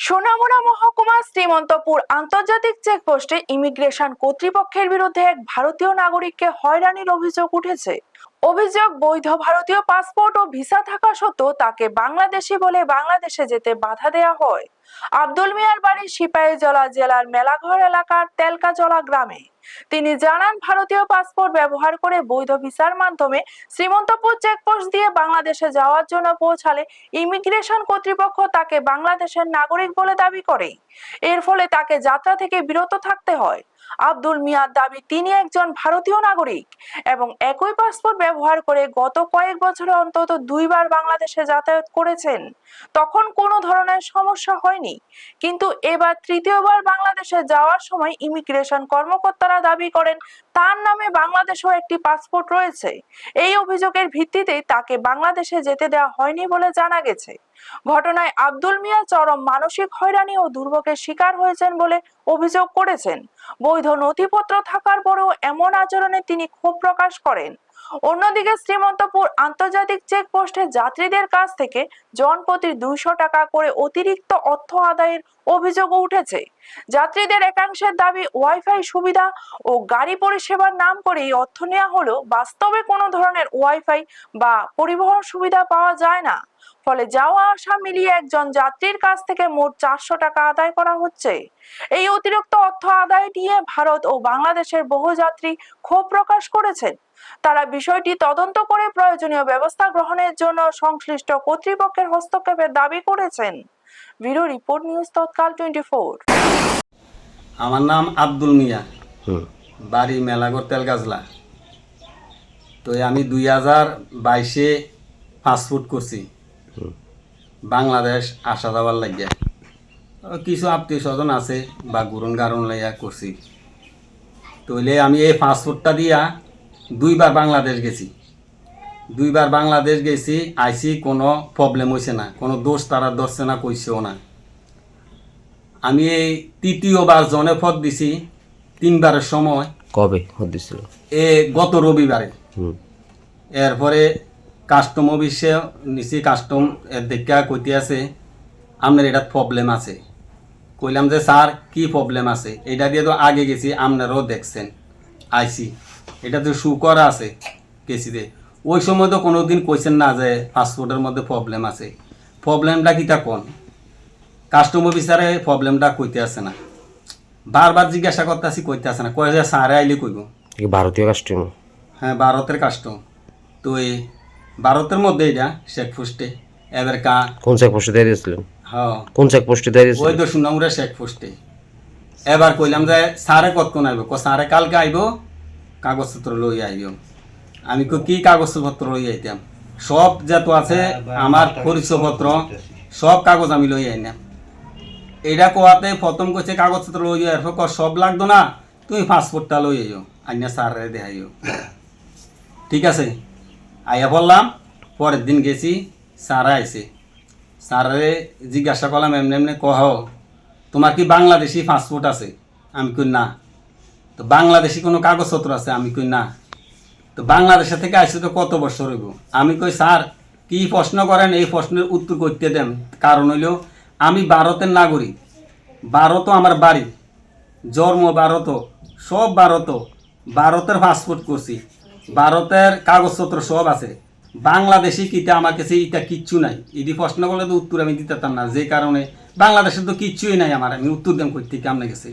সোনামুড়া মহকুমা শ্রীমন্তপুর আন্তর্জাতিক চেকপোস্টে ইমিগ্রেশন কর্তৃপক্ষের বিরুদ্ধে এক ভারতীয় নাগরিককে হয়রানির অভিযোগ উঠেছে। অভিযোগ, বৈধ ভারতীয় পাসপোর্ট ও ভিসা থাকা সত্ত্বেও তাকে বাংলাদেশি বলে বাংলাদেশে যেতে বাধা দেয়া হয়। আব্দুল মিয়ার বাড়ি সিপাহীজলা জেলার মেলাঘর এলাকার তেলকাজলা গ্রামে। তিনি জানান, ভারতীয় পাসপোর্ট ব্যবহার করে বৈধ ভিসার মাধ্যমে শ্রীমন্তপুর চেকপোস্ট দিয়ে বাংলাদেশে যাওয়ার জন্য পৌঁছালে ইমিগ্রেশন কর্তৃপক্ষ তাকে বাংলাদেশের নাগরিক বলে দাবি করে। এর ফলে তাকে যাত্রা থেকে বিরত থাকতে হয়। আব্দুল মিয়ার দাবি, তিনি একজন ভারতীয় নাগরিক এবং একই পাসপোর্ট ব্যবহার করে গত কয়েক বছরে অন্তত 2বার বাংলাদেশে যাতায়াত করেছেন। তখন কোনো ধরনের সমস্যা হয়নি, কিন্তু এবার তৃতীয়বার বাংলাদেশে যাওয়ার সময় ইমিগ্রেশন কর্মকর্তারা দাবি করেন তার নামে বাংলাদেশেও একটি পাসপোর্ট রয়েছে। এই অভিযোগের ভিত্তিতে তাকে বাংলাদেশে যেতে দেওয়া হয়নি বলে জানা গেছে। ঘটনায় আব্দুল মিয়া চরম মানসিক হয়রানি ও দুর্ভোগের শিকার হয়েছেন বলে অভিযোগ করেছেন। বৈধ নথিপত্র থাকার পরেও এমন আচরণে তিনি ক্ষোভ প্রকাশ করেন। অন্যদিকে শ্রীমন্তপুর আন্তর্জাতিক চেকপোস্টে যাত্রীদের কাছ থেকে জনপ্রতি 200 টাকা করে অতিরিক্ত অর্থ আদায়ের অভিযোগও উঠেছে। যাত্রীদের একাংশের দাবি, ওয়াইফাই সুবিধা ও গাড়ি পরিষেবার নাম করে এই অর্থ নেওয়া হলেও বাস্তবে কোনো ধরনের ওয়াইফাই বা পরিবহন সুবিধা পাওয়া যায় না। ফলে যাওয়া আসা মিলিয়ে একজন যাত্রীর কাছ থেকে মোট 400 টাকা আদায় করা হচ্ছে। এই অতিরিক্ত অর্থ আদায় নিয়ে ভারত ও বাংলাদেশের বহু যাত্রী ক্ষোভ প্রকাশ করেছেন। তারা বিষয়টি তদন্ত করে প্রয়োজনীয় ব্যবস্থা গ্রহণের জন্য সংশ্লিষ্ট কর্তৃপক্ষের হস্তক্ষেপের দাবি করেছেন। ব্যুরো রিপোর্ট, নিউজ তৎকাল 24। আমার নাম আব্দুল মিয়া, বাড়ি মেলাঘর তেলগাজলা। তো আমি 2022-এ পাসপোর্ট করছি বাংলাদেশ আসা যাওয়ার লাগিয়া। কিছু আত্মীয় স্বজন আছে বা গুরুন গারণ লাইয়া করছি। তইলে আমি এই পাসপোর্টটা দিয়া 2বার বাংলাদেশ গেছি। 2বার বাংলাদেশ গেছি, আইসি, কোনো প্রবলেম হয়েছে না, কোনো দোষ তারা ধরছে না, কইছেও না। আমি এই তৃতীয়বার জনে ফত দিছি 3বারের সময়। কবে ফত দিছিল? গত রবিবারে। এরপরে কাস্টম অফিসে নিছি, কাস্টম দেখা কইতে আছে আপনার এটা প্রবলেম আছে। কইলাম যে স্যার কি প্রবলেম আছে, এটা দিয়ে তো আগে গেছি, আপনারাও দেখছেন, আইসি, এটা তো শু করা আছে গেছিতে। ওই সময় তো কোনোদিন কইছেন না যে পাসপোর্টের মধ্যে প্রবলেম আছে। প্রবলেমটা কিটা কোন? কাস্টম অফিসারে প্রবলেমটা কইতে আছে না, বারবার জিজ্ঞাসা করতে আসি, কইতে আছে না। কয়ে যে স্যারে আইলে কইব। ভারতীয় কাস্টম? হ্যাঁ, ভারতের কাস্টম। তো এই ভারতের মধ্যে এটা চেকপোস্টে এবার কোন চেকপোস্টে দিয়ে দিয়েছিলেন? হ্যাঁ, কোন চেকপোস্টে দিয়ে দিয়েছিলেন? ওই তো সুনামুরা চেকপোস্টে। এবার কইলাম যে স্যারে কতক্ষণ আইব? স্যারে কালকে আইব, কাগজপত্র লই আইব। আমি কি কাগজপত্র লই আইতাম? সব যত আছে আমার পরিচয়পত্র সব কাগজ আমি লই আইনাম। এটা কোয়াতে প্রথম কইছে কাগজপত্র লই আইব, সব লাগতো না, তুমি পাসপোর্টটা লই আইও, আইনা স্যারে দেখাইও। ঠিক আছে, আইয়া বললাম। পরের দিন গেছি, স্যারে আইছে। স্যারে জিজ্ঞাসা করলাম এমনি এমনি, কহ তোমার কি বাংলাদেশি পাসপোর্ট আছে? আমি কই না। তো বাংলাদেশি কোনো কাগজপত্র আছে? আমি কই না। তো বাংলাদেশের থেকে আসছে তো কত বছর হইব? আমি কই স্যার কি প্রশ্ন করেন, এই প্রশ্নের উত্তর করতে দেন। কারণ হইল আমি ভারতের নাগরিক, ভারতও আমার বাড়ি, জন্ম ভারত, সব ভারত, ভারতের পাসপোর্ট করছি, ভারতের কাগজপত্র সব আছে। বাংলাদেশি কিটা আমার কাছে এটা কিচ্ছু নাই। এটি প্রশ্ন করলে তো উত্তর আমি দিতে পারতাম না, যে কারণে বাংলাদেশে তো কিচ্ছুই নাই আমার। আমি উত্তর দেন করতে আপনার কাছে।